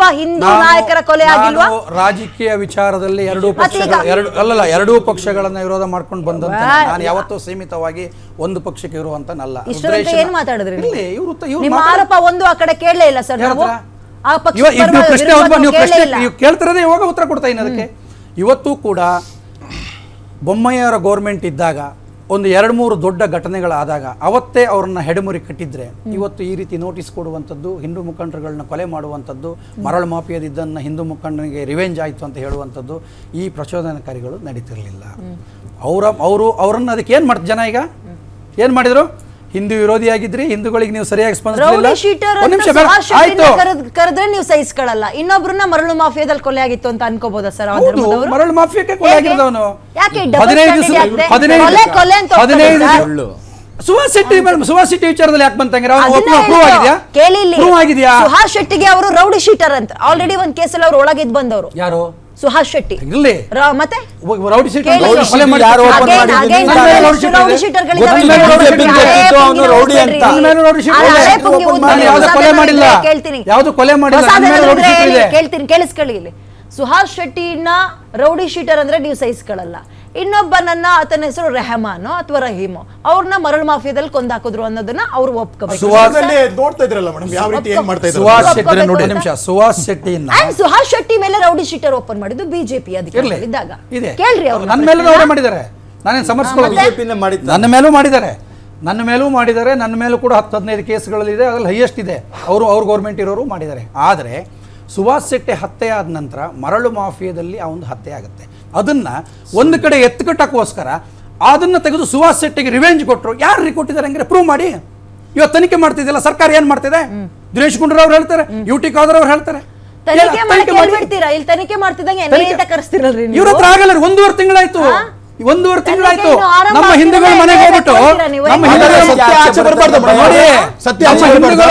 ಆಗಿಲ್ವಾ? ಹಿಂದೂ ನಾಯಕರ ಕೊಲೆ ಆಗಿಲ್ವಾ? ರಾಜಕೀಯ ವಿಚಾರದಲ್ಲಿ ಎರಡೂ ಪಕ್ಷಗಳನ್ನ ವಿರೋಧ ಮಾಡ್ಕೊಂಡು ಬಂದಂತ ನಾನು ಯಾವತ್ತೂ ಸೀಮಿತವಾಗಿ ಒಂದು ಪಕ್ಷಕ್ಕೆ ಇರುವಂತನಲ್ಲ. ಏನ್ ಮಾತಾಡಿದ್ರಿ ನಿಮ್ಮ ಆರೋಪ? ಒಂದು ಆ ಕಡೆ ಕೇಳಲೇ ಇಲ್ಲ ಸರ್. ನಾವು ಆ ಪಕ್ಷ ಕೇಳ್ತಿರೋದೇ ಇವಾಗ ಉತ್ತರ ಕೊಡ್ತಾ ಇದ್ದೀನಿ ಅದಕ್ಕೆ. ಇವತ್ತು ಕೂಡ ಬೊಮ್ಮಾಯಿಯವರ ಗೌರ್ಮೆಂಟ್ ಇದ್ದಾಗ ಒಂದು 2-3 ದೊಡ್ಡ ಘಟನೆಗಳಾದಾಗ ಅವತ್ತೇ ಅವ್ರನ್ನ ಹೆಡಮುರಿ ಕಟ್ಟಿದ್ರೆ ಇವತ್ತು ಈ ರೀತಿ ನೋಟಿಸ್ ಕೊಡುವಂಥದ್ದು, ಹಿಂದೂ ಮುಖಂಡರುಗಳನ್ನ ಕೊಲೆ ಮಾಡುವಂಥದ್ದು, ಮರಳು ಮಾಫಿಯಾದಿದ್ದನ್ನು ಹಿಂದೂ ಮುಖಂಡನಿಗೆ ರಿವೆಂಜ್ ಆಯಿತು ಅಂತ ಹೇಳುವಂಥದ್ದು ಈ ಪ್ರಚೋದನಕಾರಿಗಳು ನಡೀತಿರಲಿಲ್ಲ. ಅವರನ್ನು ಅದಕ್ಕೆ ಏನು ಮಾಡ್ತಾರೆ ಜನ? ಈಗ ಏನು ಮಾಡಿದ್ರು? ಹಿಂದೂ ವಿರೋಧಿಯಾಗಿದ್ರಿ, ಹಿಂದೂಗಳಿಗೆ ನೀವು ಸರಿಯಾಗಿ ಸ್ಪಂದಿಸಲಿಲ್ಲ, ಕರೆದ್ರೆ ನೀವು ಸಹಿಸ್ಕೊಳ್ಳಲ್ಲ, ಇನ್ನೊಬ್ರನ್ನ ಮರಳು ಮಾಫಿಯಾದಲ್ಲಿ ಕೊಲೆ ಆಗಿತ್ತು ಅಂತ ಅನ್ಕೋಬಹುದಾ ಸರ್? ಮರಳು ಮಾಫಿಯಾಕ್ಕೆ ಕೊಲೆ ಆಗಿರೋನು ಸುಹಾಸ್ ಶೆಟ್ಟಿ ವಿಚಾರದಲ್ಲಿ ಯಾಕೆ ಬಂತಂದ್ರೆ ಪ್ರೂವ್ ಆಗಿದೆಯಾ? ಸುಹಾಸ್ ಶೆಟ್ಟಿಗೆ ಅವರು ರೌಡಿ ಶೀಟರ್ ಅಂತ ಆಲ್ರೆಡಿ ಒಂದ್ ಕೇಸಲ್ಲಿ ಅವ್ರು ಒಳಗಿದ್ ಬಂದವರು. ಯಾರು? ಸುಹಾಸ್ ಶೆಟ್ಟಿ. ಮತ್ತೆ ರೌಡಿ ಶೀಟರ್ ಕೊಲೆ ಮಾಡಿಲ್ಲ. ಕೇಳ್ತೀನಿ, ಕೇಳಿಸ್ಕೊಳ್ಳಿ. ಇಲ್ಲಿ ಸುಹಾಸ್ ಶೆಟ್ಟಿನ ರೌಡಿ ಶೀಟರ್ ಅಂದ್ರೆ ನೀವು ಸಹಿಸ್ಕೊಳ್ಳಲ್ಲ. ಇನ್ನೊಬ್ಬನನ್ನ ಆತನ ಹೆಸರು ರೆಹಮಾನೋ ಅಥವಾ ರಹೀಮೋ, ಅವ್ರನ್ನ ಮರಳು ಮಾಫಿಯಾದಲ್ಲಿ ಕೊಂದಾಕಿದ್ರು ಅನ್ನೋದನ್ನ ಅವ್ರು ಒಪ್ಕೋಬೇಕು. ಸುಹಾಸ್ ಶೆಟ್ಟಿ ಮೇಲೆ ರೌಡಿ ಶೀಟರ್ ಓಪನ್ ಮಾಡಿದ್ದು ಬಿಜೆಪಿ ಅಧಿಕಾರದಲ್ಲಿದ್ದಾಗ. ಕೇಳ್ರಿ, ಅವ್ರು ನನ್ನ ಮೇಲೂ ಮಾಡಿದ್ದಾರೆ, ನಾನೇನು ಸಮರ್ಸ್ಕೊಳ್ಳೋದು. ನನ್ನ ಮೇಲೂ ಮಾಡಿದ್ದಾರೆ, ನನ್ನ ಮೇಲೂ ಕೂಡ 10-15 ಕೇಸ್ಗಳಿದೆ, ಅದ್ರಲ್ಲಿ ಹೈಯೆಸ್ಟ್ ಇದೆ. ಅವ್ರ ಗೌರ್ಮೆಂಟ್ ಇರೋರು ಮಾಡಿದ್ದಾರೆ. ಆದರೆ ಸುಹಾಸ್ ಶೆಟ್ಟಿ ಹತ್ಯೆ ಆದ ನಂತರ ಮರಳು ಮಾಫಿಯಾದಲ್ಲಿ ಆ ಒಂದು ಹತ್ಯೆ ಆಗುತ್ತೆ. ಅದನ್ನ ಒಂದು ಕಡೆ ಎತ್ತುಕಟ್ಟಕ್ಕೋಸ್ಕರ ಅದನ್ನ ತೆಗೆದು ಸುಹಾಸ್ ಶೆಟ್ಟಿಗೆ ರಿವೆಂಜ್ ಕೊಟ್ಟರು. ಯಾರು ಕೊಟ್ಟಿದ್ದಾರೆ ಹಂಗೆ ಪ್ರೂವ್ ಮಾಡಿ. ಇವತ್ತು ತನಿಖೆ ಮಾಡ್ತಿದ್ದಲ್ಲ ಸರ್ಕಾರ, ಏನ್ ಮಾಡ್ತಿದೆ? ದಿನೇಶ್ ಗುಂಡೂರಾವ್ ಅವ್ರು ಹೇಳ್ತಾರೆ, UT ಖಾದರ್ ಅವ್ರು ಹೇಳ್ತಾರೆ. ತನಿಖೆ ಮಾಡ್ತಿದ್ದಂಗೆ ಇವ್ರ ಹತ್ರ ಆಗಲ್ಲ. 1.5 ತಿಂಗಳಾಯ್ತು. ನಮ್ಮ ಹಿಂದೂಗಳ ಮನೆಗೆ ಹೋಗ್ಬಿಟ್ಟು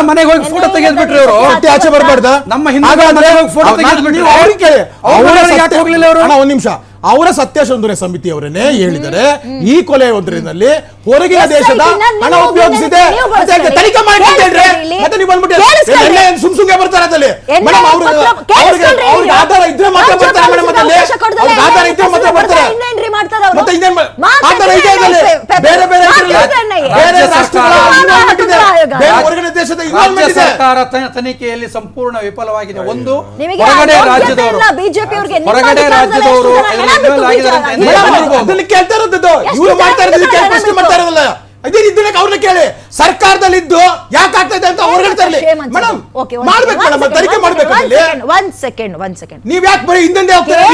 ಮನೆಗೆ ಹೋಗಿ ಫೋಟೋ ತೆಗೆದ್ಬಿಟ್ರು ಇವರು. ಆಚೆ ಬರಬಾರ್ದ? ನಮ್ಮ ಹಿಂದೂಗಳ ಮನೆಗೆ ಹೋಗಿ ಫೋಟೋ ತೆಗೆದ್ಬಿಟ್ರು. ಯಾಕೆ ಹೋಗ್ಲಿಲ್ಲ ಅವರು? ಒಂದ್ ನಿಮಿಷ, ಅವರ ಸತ್ಯಶೋಧನೆ ಸಮಿತಿಯವರನ್ನೇ ಹೇಳಿದರೆ ಈ ಕೊಲೆ ಒಂದರಲ್ಲಿ ಹೊರಗಿನ ದೇಶದ ಹಣ ಉಪಯೋಗಿಸಿದೆ ತನಿಖೆ ಮಾಡಿ ಅಂತ ಹೇಳ್ರೆ ಮತ್ತೆ ನೀವು ಬಂದ್ಬಿಟ್ಟು ಸುಮ್ಸುಮ್ಗೆ ಬರ್ತಾರೆ ಅದಲ್ಲಿ. ಮೇಡಮ್ ಅವ್ರಿಗೆ ಆಧಾರ ಇದ್ರೆ ಮಾತ್ರ ಬರ್ತಾರೆ ಮೇಡಮ್. ಅದಲ್ಲಿ ಅವ್ರಿಗೆ ಆಧಾರ ಇದ್ರೆ ಮಾತ್ರ ಬರ್ತಾರೆ. ಮತ್ತೆ ಇನ್ನೇನ್ ಆಧಾರ ಇದೆ ಅದಲ್ಲಿ? ಬೇರೆ ಬೇರೆ ರಾಷ್ಟ್ರಗಳ ಹೊರಗಿನ ದೇಶದ ಇನ್ವಾಲ್ವ್ಮೆಂಟ್ ಇದೆ. ಸರ್ಕಾರ ತನಿಖೆಯಲ್ಲಿ ಸಂಪೂರ್ಣ ವಿಫಲವಾಗಿದೆ. ಒಂದು ಹೊರಗಡೆ ರಾಜ್ಯದವರು ಅದನ್ನ ಕೇಳ್ತಾ ಇರೋದು, ಇವ್ರು ಮಾಡ್ತಾ ಇರೋದು ಪ್ರಶ್ನೆ ಮಾಡ್ತಾ ಇರೋದಲ್ಲ. ಇದೇ ಇದನ್ನ ಅವ್ರನ್ನ ಕೇಳಿ, ಸರ್ಕಾರದಲ್ಲಿದ್ದು ಯಾಕೆ ಆಗ್ತಾ ಇದೆ ಅಂತ ಅವ್ರು ಹೇಳ್ತಾರೆ. ಮೇಡಮ್ ಮಾಡ್ಬೇಕು, ಮೇಡಮ್ ತನಿಖೆ ಮಾಡ್ಬೇಕು. ಒಂದ್ ಸೆಕೆಂಡ್ ನೀವ್ ಯಾಕೆ ಬರೀ ಹಿಂದೆ ಹೋಗ್ತೀರಾ?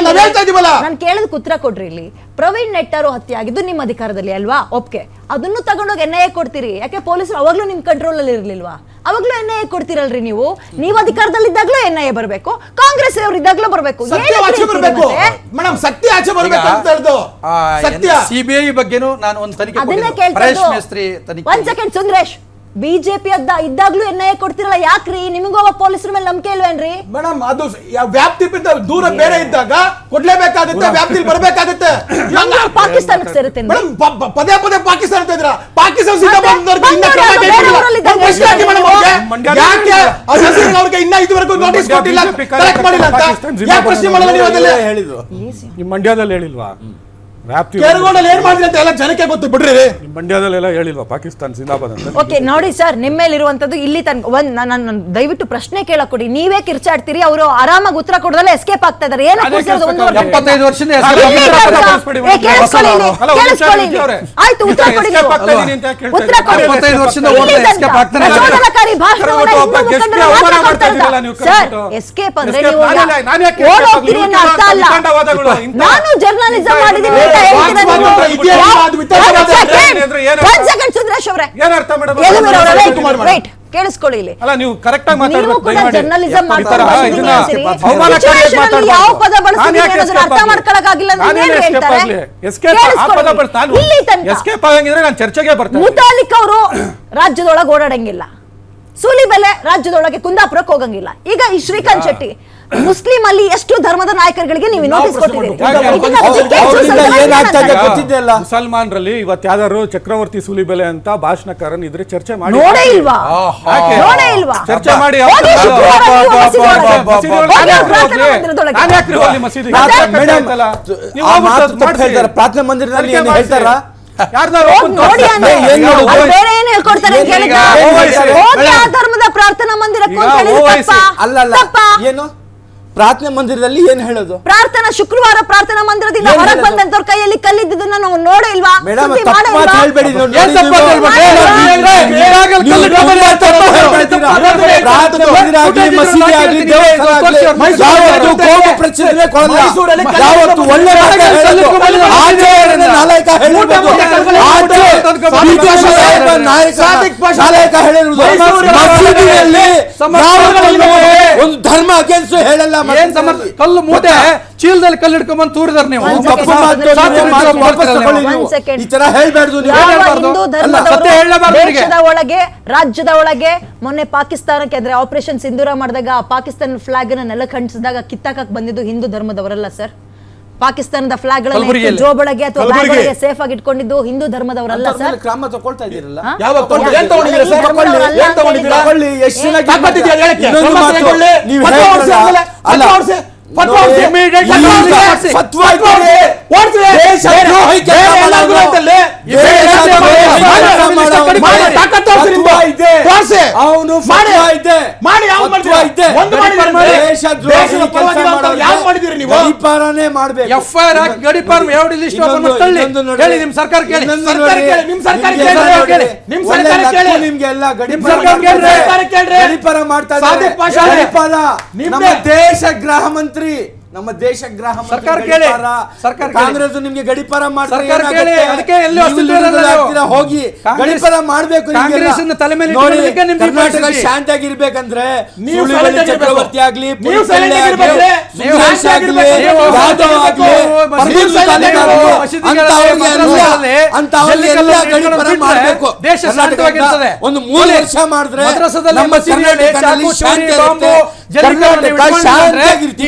ನಾವ್ ಹೇಳ್ತಾ ಇದೀವಲ್ಲ. ನಾನು ಕೇಳಿದಕ್ಕೆ ಉತ್ತರ ಕೊಡ್ರಿ. ಇಲ್ಲಿ ಪ್ರವೀಣ್ ನೆಟ್ಟಾರು ಹತ್ಯೆ ಆಗಿದ್ದು ನಿಮ್ಮ ಅಧಿಕಾರದಲ್ಲಿ ಅಲ್ವಾ? ಓಕೆ, ಅದನ್ನು ತಗೊಂಡೋಗಿ NIA ಕೊಡ್ತೀರಿ. ಯಾಕೆ ಪೊಲೀಸರು ಅವಾಗ್ಲೂ ನಿಮ್ ಕಂಟ್ರೋಲ್ ಅಲ್ಲಿ ಇರ್ಲಿಲ್ವಾ? ಅವಾಗ್ಲೂ NIA ಕೊಡ್ತಿರಲ್ರಿ ನೀವು. ನೀವು ಅಧಿಕಾರದಲ್ಲಿದ್ದಾಗ್ಲೂ NIA ಬರ್ಬೇಕು, ಕಾಂಗ್ರೆಸ್ ಅವರು ಇದ್ದಾಗ್ಲೂ ಬರ್ಬೇಕು. ಮೇಡಮ್ ಸತ್ಯ ಆಚೆ ಬರ್ಬೇಕು ಅಂತ ಹೇಳ್ದು. ಸತ್ಯ CBI ಬಗ್ಗೆನೂ ನಾನು ಒಂದು ತನಿಖೆ ಒಂದ್ ಸೆಕೆಂಡ್ ಸುಂದರೇಶ್, ಬಿಜೆಪಿ ಇದ್ದಾಗ್ಲೂ NIA ಕೊಡ್ತಿರಲ್ಲ, ಯಾಕ್ರಿ? ನಿಮಗೂ ಪೊಲೀಸರ ಮೇಲೆ ನಂಬಿಕೆ ಇಲ್ವೇನ್ರಿ? ಮೇಡಮ್ ಅದು ವ್ಯಾಪ್ತಿ ದೂರ ಬೇರೆ ಇದ್ದಾಗ ಕೊಡ್ಲೇಬೇಕಾಗುತ್ತೆ, ವ್ಯಾಪ್ತಿಲಿ ಬರ್ಬೇಕಾಗುತ್ತೆ. ಪಾಕಿಸ್ತಾನಕ್ಕೆ ಸೇರುತ್ತೆ ಪದೇ ಪದೇ ಪಾಕಿಸ್ತಾನ ಇದ್ರ ಪಾಕಿಸ್ತಾನ ಅವ್ರಿಗೆ ಇನ್ನ ಇದುವರೆಗೂ ನೋಟಿಸ್ ಕೊಟ್ಟಿಲ್ಲ, ಕಲೆಕ್ಟ್ ಮಾಡಿಲ್ಲ ಅಂತ ಯಾಕೆ ಪ್ರಶ್ನೆ ಮಾಡಲ್ಲ? ನೀವು ಅದಲ್ಲೇ ಹೇಳಿದ್ರು, ಮಂಡ್ಯದಲ್ಲಿ ಹೇಳಿಲ್ವಾ? ಕೇರಳದಲ್ಲಿ ಏನ್ ಮಾಡಿದ್ರೆ ಅಂತ ಎಲ್ಲ ಜನಕ್ಕೆ ಗೊತ್ತು ಬಿಡ್ರಿ. ಮಂಡ್ಯದಲ್ಲೆಲ್ಲ ಹೇಳಿಲ್ವಾ ಪಾಕಿಸ್ತಾನ ಜಿಂದಾಬಾದ್ ಅಂತ? ಓಕೆ ನೋಡಿ ಸರ್, ನಿಮ್ಮ ಮೇಲೆ ಇರುವಂತದ್ದು ಇಲ್ಲಿ ನಾನು ದಯವಿಟ್ಟು ಪ್ರಶ್ನೆ ಕೇಳಕ್ ಕೊಡಿ. ನೀವೇ ಕಿರ್ಚಾಡ್ತೀರಿ, ಅವರು ಆರಾಮಾಗಿ ಉತ್ತರ ಕೊಡೋದಲ್ಲ ಎಸ್ಕೇಪ್ ಆಗ್ತಾ ಇದಾರೆ. ಏನು 75 ವರ್ಷದಿಂದ ಆಯ್ತು, ಉತ್ತರ ಕೊಡಿ. ಎಸ್ಕೇಪ್ ಅಂದ್ರೆ ನಾನು ಜರ್ನಲಿಸಂ ಮಾಡಿದ್ದೀನಿ. ಕೇಳಿಸ್ಕೊಳ್ಳಿ, ಇಲ್ಲಿ ನೀವು ಕರೆಕ್ಟ್ ಆಗಿ ಜರ್ನಲಿಸಂ ಯಾವ ಪದ ಬಳಸ್ತೀವಿ ಅರ್ಥ ಮಾಡ್ಕೊಳಕ್ಕಾಗಿಲ್ಲ. ಮುತಾಲಿಕ್ ಅವರು ರಾಜ್ಯದೊಳಗೆ ಓಡಾಡಂಗಿಲ್ಲ, ಸೂಲಿಬೆಲೆ ರಾಜ್ಯದೊಳಗೆ ಕುಂದಾಪುರಕ್ಕೆ ಹೋಗಂಗಿಲ್ಲ. ಈಗ ಈ ಶ್ರೀಕಾಂತ್ ಶೆಟ್ಟಿ ಮುಸ್ಲಿಂ ಅಲ್ಲಿ ಎಷ್ಟು ಧರ್ಮದ ನಾಯಕರುಗಳಿಗೆ ನೀವು ನೋಟಿಸ್ ಕೊಟ್ಟಿದ್ದೀರಿ? ಮುಸಲ್ಮಾನರಲ್ಲಿ ಇವತ್ತು ಯಾವ್ದಾದ್ರು ಚಕ್ರವರ್ತಿ ಸೂಲಿಬೆಲೆ ಅಂತ ಭಾಷಣಕಾರನ್ ಇದ್ರೆ ಚರ್ಚೆ ಮಾಡಿ ನೋಡೇ ಇಲ್ವಾ? ನೋಡೇ ಇಲ್ವಾ? ಚರ್ಚೆ ಮಾಡಿ ಪ್ರಾರ್ಥನಾ ಮಂದಿರದಲ್ಲಿ ಹೇಳ್ತಾರ ನೋಡಿ ಅಂದ್ರೆ ಬೇರೆ ಏನ್ ಹೇಳ್ಕೊಡ್ತಾರೆ ಅಂತ ಹೇಳಿದ್ರೆ ಹೋಗಿ ಆ ಧರ್ಮದ ಪ್ರಾರ್ಥನಾ ಮಂದಿರಕ್ಕೆ ಅಂತ ಹೇಳಿದ್ರೆ ತಪ್ಪಾ? ಏನು ಪ್ರಾರ್ಥನಾ ಮಂದಿರದಲ್ಲಿ ಏನ್ ಹೇಳೋದು? ಪ್ರಾರ್ಥನಾ ಶುಕ್ರವಾರ ಪ್ರಾರ್ಥನಾ ಮಂದಿರದಿಂದ ಹೊರಗೆ ಬಂದಂತವ್ರ ಕೈಯಲ್ಲಿ ಕಲ್ಲಿದ್ದನ್ನ ನಾವು ನೋಡೇ ಇಲ್ವಾ? ಮೇಡಮ್ ಸುದ್ದಿ ಮಾಡೇ ಇಲ್ವಾ? ಒಂದು ಧರ್ಮ ಅಗೇನ್ಸ್ಟ್ ಹೇಳಲ್ಲ. ಕಲ್ಲು ಮೂಟೆ ಚೀಲದಲ್ಲಿ ಕಲ್ಲು ಹಿಡ್ಕೊಂಡ್ಬಂದು ತೂರಿದಾರೆ ನೀವು. ಈ ತರ ಹೇಳ್ಬಾರ್ದು. ಹಿಂದೂ ದೇಶದ ಒಳಗೆ ರಾಜ್ಯದ ಒಳಗೆ ಮೊನ್ನೆ ಪಾಕಿಸ್ತಾನಕ್ಕೆ ಅಂದ್ರೆ ಆಪರೇಷನ್ ಸಿಂಧೂರ ಮಾಡಿದಾಗ ಪಾಕಿಸ್ತಾನ ಫ್ಲಾಗ್ ನ ನೆಲಕ್ಕೆ ಅಂಟಿಸಿದಾಗ ಕಿತ್ತಾಕಕ್ ಬಂದಿದ್ದು ಹಿಂದೂ ಧರ್ಮದವರಲ್ಲ ಸರ್. ಪಾಕಿಸ್ತಾನದ ಫ್ಲಾಗ್ ಗಳನ್ನ ಜೋಬೊಳಗೆ ಅಥವಾ ಬ್ಯಾಗ್ ಒಳಗೆ ಸೇಫ್ ಆಗಿ ಇಟ್ಕೊಂಡಿದ್ದು ಹಿಂದೂ ಧರ್ಮದವರಲ್ಲ ಸರ್. ಕ್ರಮ ತಗೊಳ್ತಾ ಇದ್ದೀರಲ್ಲ. ದೇಶ ಗೃಹ ಮಂತ್ರಿ ನಮ್ಮ ದೇಶ ಗೃಹ ಸರ್ಕಾರ ಕೇಳಿ, ಸರ್ಕಾರ ಕಾಂಗ್ರೆಸ್ ನಿಮ್ಗೆ ಗಡಿಪಾರ ಮಾಡ್ತಾರೆ. ಹೋಗಿ ಗಡಿಪಾರ ಮಾಡ್ಬೇಕು. ಕರ್ನಾಟಕ ಶಾಂತಿಯಾಗಿರ್ಬೇಕಂದ್ರೆ ಚಕ್ರವರ್ತಿ ಆಗ್ಲಿ, ಮಾಡ್ಬೇಕು. ಒಂದು 3 ವರ್ಷ ಮಾಡಿದ್ರೆ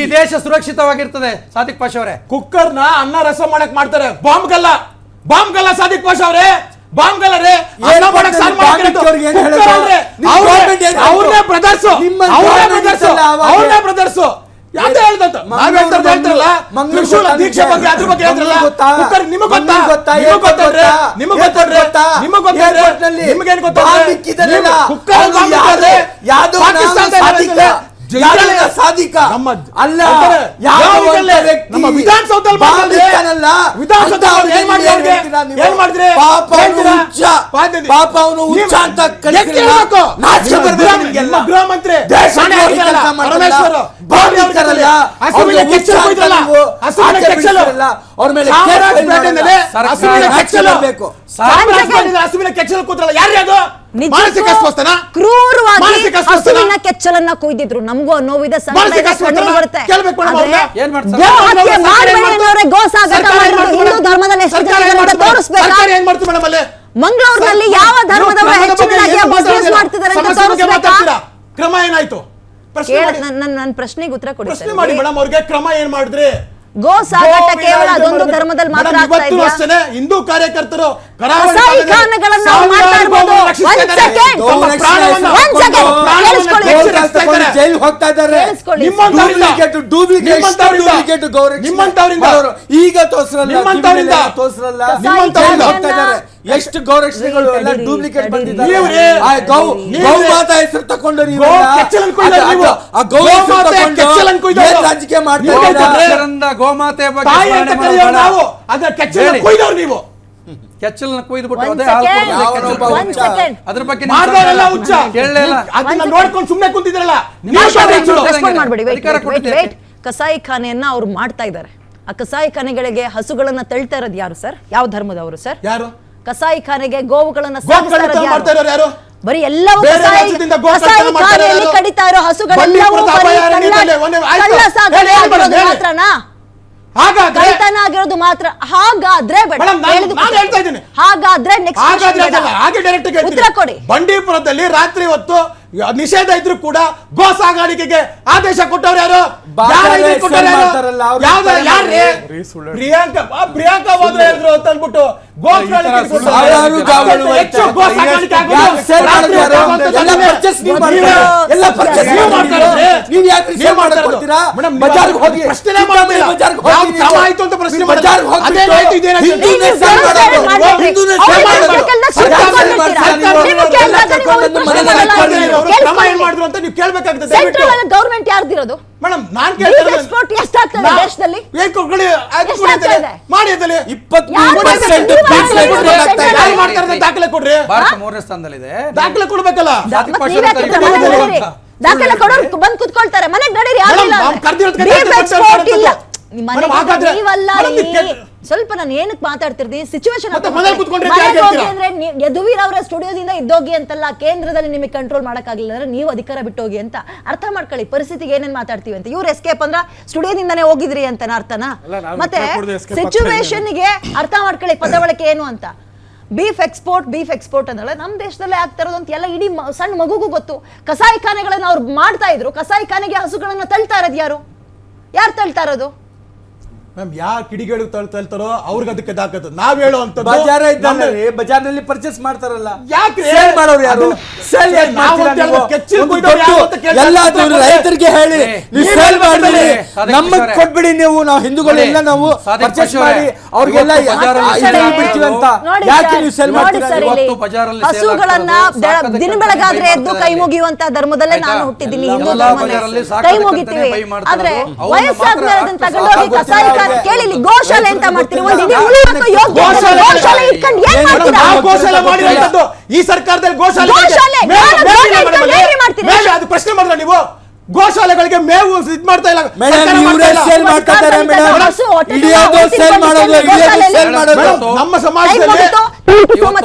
ಈ ದೇಶ ಸುರಕ್ಷಿತವಾಗಿರ್ತದೆ. ಸಾದಿಕ್ ಪಾಷಾ ಅವರೇ, ಕುಕ್ಕರ್ ನ ಅನ್ನ ರಸ ಮಾಡಕ್ ಮಾಡ್ತಾರೆ, ಬಾಂಬ್ ಗಲ್ಲ ಸಾದಿಕ್ ಪಾಷಾ ಅವರೇ, ಬಾಂಬ್ ಗಲ್ಲ ರೇ. ಅವ್ರನ್ನೇ ಬ್ರದರ್ಸು ಯಾವ್ದು ಹೇಳ್ದಂತ ನಾವ್ ಹೇಳ್ತಾರಲ್ಲ ತ್ರಿಶೂಲ ದೀಕ್ಷೆ ಬಗ್ಗೆ ಅದ್ರ ಬಗ್ಗೆ ಹೇಳಿದ್ರಲ್ಲ. ಕುಕ್ಕರ್ ನಿಮಗ್ ಗೊತ್ತಾ? ನಿಮಗ್ ಸಾಧಿಕ ಅಲ್ಲ, ನಮ್ಮ ವಿಧಾನಸೌಧದಲ್ಲಿ ಪಾಪ ಅವನು ಹುಚ್ಚ ಅಂತ ಗೃಹ ಮಂತ್ರಿ ಅವ್ರ ಮೇಲೆ ಹಸುವಿನ ಕೆಚ್ಚಲು ಕೂತ್ರಲ್ಲ ಯಾರ್ಯಾವುದು? ಕ್ರೂರವಾಗಿ ಹಸುವಿನ ಕೆಚ್ಚಲನ್ನ ಕೊಯ್ದಿದ್ರು. ನಮಗೂ ನೋವಿದೆ, ಹಿಂದೂ ಧರ್ಮದ ಮಂಗಳೂರಿನಲ್ಲಿ ಯಾವ ಧರ್ಮದವರು ಹೆಚ್ಚಿನ ಮಾಡ್ತಿದ್ದಾರೆ ಅಂತ ತೋರಿಸ್ಬೇಕಾ? ಕ್ರಮ ಏನಾಯ್ತು? ನನ್ನ ಪ್ರಶ್ನೆಗೆ ಉತ್ತರ ಕೊಡಿ. ಪ್ರಶ್ನೆ ಮಾಡಿ ಮೇಡಮ್, ಅವ್ರಿಗೆ ಕ್ರಮ ಏನ್ ಮಾಡಿದ್ರಿ? ಗೋ ಸಾಗಾಟ ಕೇವಲ ಅದೊಂದು ಧರ್ಮದಲ್ಲಿ ಮಾತ್ರ ಆಗ್ತಾ ಇದೆಯಾ? ಹಿಂದೂ ಕಾರ್ಯಕರ್ತರು ಕಸಾಯಿಖಾನೆಗಳನ್ನು ನಾವು ಮಾಡ್ತಾ ಇರ್ಬೋದು. ಜೈಲ್ ಹೋಗ್ತಾ ಇದ್ದಾರೆ. ಈಗ ತೋರ್ಸ್ರಲ್ಲ ಹೋಗ್ತಾ ಇದ್ದಾರೆ. ಎಷ್ಟು ಗೌರಕ್ಷಣೆಗಳು ಎಲ್ಲ ಡೂಪ್ಲಿಕೇಟ್ ಬಂದಿದ್ದಾರೆ. ಗೌಮಾತಾ ಹೆಸರು ತಕೊಂಡು ರಾಜಕೀಯ ಮಾಡ್ತಾರೆ. ಗೋಮಾತೆ ನೀವು ಕೆಚ್ಚಲನ್ನ ಕೊಯ್ದುಬಿಟ್ಟು ಅದ್ರ ಬಗ್ಗೆ ನೋಡ್ಕೊಂಡು ಸುಮ್ಮನೆ ಕುಂತಿದ್ರಲ್ಲ. ಕಸಾಯಿಖಾನೆಯನ್ನ ಅವ್ರು ಮಾಡ್ತಾ ಇದ್ದಾರೆ. ಆ ಕಸಾಯಿಖಾನೆಗಳಿಗೆ ಹಸುಗಳನ್ನ ತಳ್ತಾ ಇರೋದು ಯಾರು ಸರ್? ಯಾವ ಧರ್ಮದವರು ಸರ್? ಯಾರು? ಕಸಾಯಿಖಾನೆಗೆ ಗೋವುಗಳನ್ನ ಯಾರು? ಬರೀ ಎಲ್ಲವೂ ಕಸಾಯಿಖಾನೆಯಲ್ಲಿ ಕಡಿತಾ ಇರೋ ಹಸುಗಳೆಲ್ಲವೂ ಮಾತ್ರನಾ? ಕಳ್ತನ ಆಗಿರೋದು ಮಾತ್ರ? ಹಾಗಾದ್ರೆ ಹಾಗಾದ್ರೆ ಉತ್ತರ ಕೊಡಿ. ಬಂಡೀಪುರದಲ್ಲಿ ರಾತ್ರಿ ಹೊತ್ತು ನಿಷೇಧ ಇದ್ರು ಕೂಡ ಗೋ ಸಾಗಾಣಿಕೆಗೆ ಆದೇಶ ಕೊಟ್ಟವ್ರು ಯಾರು? ಪ್ರಿಯಾಂಕಾ ವಾದ್ರಾ ಹೇಳಿದ್ರು ಅಂತ ಅಂದ್ಬಿಟ್ಟು ಗೌರ್ಮೆಂಟ್ ಯಾರ್ದಿರೋದು ಮೇಡಮ್? ನಾನ್ ಎಕ್ಸ್ಪೋರ್ಟ್ ಎಷ್ಟಾಗ್ತದೆ ದೇಶದಲ್ಲಿ? ದಾಖಲೆ ಕೊಡ್ರಿ. ಭಾರತ 3ನೇ ಸ್ಥಾನದಲ್ಲಿದೆ. ದಾಖಲೆ ಕೊಡ್ಬೇಕಲ್ಲ. ದಾಖಲೆ ಕೊಡೋರು ಬಂದ್ ಕುತ್ಕೊಳ್ತಾರೆ ಮನೆಗ್ ನಡೀರಿ. ಸ್ವಲ್ಪ ನಾನು ಏನಕ್ಕೆ ಮಾತಾಡ್ತಿರ್ತೀನಿ ಸಿಚುವೇಶನ್ ಅಂದ್ರೆ ಯದುವೀರ್ ಅವರ ಸ್ಟುಡಿಯೋದಿಂದ ಇದ್ದೋಗಿ ಅಂತಲ್ಲ, ಕೇಂದ್ರದಲ್ಲಿ ನಿಮಗೆ ಕಂಟ್ರೋಲ್ ಮಾಡಕ್ಕಾಗಿಲ್ಲ ಅಂದ್ರೆ ನೀವು ಅಧಿಕಾರ ಬಿಟ್ಟೋಗಿ ಅಂತ ಅರ್ಥ ಮಾಡ್ಕೊಳ್ಳಿ. ಪರಿಸ್ಥಿತಿಗೆ ಏನೇನ್ ಮಾತಾಡ್ತೀವಿ ಅಂತ. ಇವ್ರು ಎಸ್ಕೇಪ್ ಅಂದ್ರ ಸ್ಟುಡಿಯೋದಿಂದಾನೇ ಹೋಗಿದ್ರಿ ಅಂತನ ಅರ್ಥನಾ? ಮತ್ತೆ ಸಿಚುವೇಶನ್ಗೆ ಅರ್ಥ ಮಾಡ್ಕೊಳ್ಳಿ ಪದ ಬಳಕೆ ಏನು ಅಂತ. ಬೀಫ್ ಎಕ್ಸ್ಪೋರ್ಟ್ ಅಂದ್ರೆ ನಮ್ಮ ದೇಶದಲ್ಲೇ ಆಗ್ತಾ ಇರೋದು ಅಂತ ಎಲ್ಲ ಇಡೀ ಸಣ್ಣ ಮಗುಗೂ ಗೊತ್ತು. ಕಸಾಯಿಖಾನೆಗಳನ್ನ ಅವ್ರು ಮಾಡ್ತಾ ಇದ್ರು. ಕಸಾಯಿಖಾನೆಗೆ ಹಸುಗಳನ್ನ ತಳ್ತಾ ಇರೋದು ಯಾರು ತಳ್ತಾ ಇರೋದು? ಮ್ಯಾಮ್ ಯಾರು ಕಿಡಿಗಳು ತಳ್ತಾರೋ ಅವ್ರಿಗೆ ಅದಕ್ಕೆ ದಾಖಲೆ. ನಾವ್ ಹೇಳೋ ಅಂತ ಬಜಾರ್ನಲ್ಲಿ ಪರ್ಚೇಸ್ ಮಾಡ್ತಾರಲ್ಲ, ಯಾಕೆ ಮಾಡೋರು ಯಾರು? ರೈತರಿಗೆ ಹೇಳಿ ಸೇಲ್ ಮಾಡಿದ್ರಿ, ನಮಗ್ ಕೊಟ್ಬಿಡಿ ನೀವು, ನಾವು ಹಿಂದೂಗಳೆಲ್ಲ ನಾವು ಪರ್ಚೇಸ್ ಮಾಡಿ ಅವ್ರಿಗೆಲ್ಲ ಬಿಡ್ತೀವಿ ಅಂತ. ಯಾಕೆ ನೀವು ಸೇಲ್ ಮಾಡ್ತೀರಾ? ಹಸುಗಳನ್ನ ದಿನ ಬೆಳಗಾದ್ರೆ ಎದ್ದು ಕೈ ಮುಗಿಯುವಂತ ಧರ್ಮದಲ್ಲೇ ನಾನು ಹುಟ್ಟಿದ್ದೀನಿ, ಹಿಂದೂ ಧರ್ಮದಲ್ಲಿ ಕೈ ಮುಗಿತೀವಿ. ಆದ್ರೆ ವಯಸ್ಸಾದ್ಮೇಲೆ ಅದನ್ನ ತಗೊಂಡೋಗಿ ಕಸಾಯಿಖಾನೆ ಕೇಳಿಲಿ ಗೋಶಾಲೆ ಅಂತ ಮಾಡ್ತೀರಿ. ಈ ಸರ್ಕಾರದಲ್ಲಿ ಗೋಶಾಲೆ ಅದು ಪ್ರಶ್ನೆ ಮಾಡಿದ್ರೆ ನೀವು ಗೋಶಾಲೆಗಳಿಗೆ ಮೇವು ಇದ್ ಮಾಡ್ತಾ ಇಲ್ಲ. ನಮ್ಮ ಸಮಾಜದಲ್ಲಿ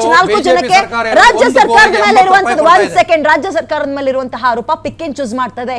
4 ಜನಕ್ಕೆ ರಾಜ್ಯ ಸರ್ಕಾರದ ಮೇಲೆ ಇರುವಂತಹ ಆರೋಪ ಪಿಕ್ ಅಂಡ್ ಚೂಸ್ ಮಾಡ್ತದೆ.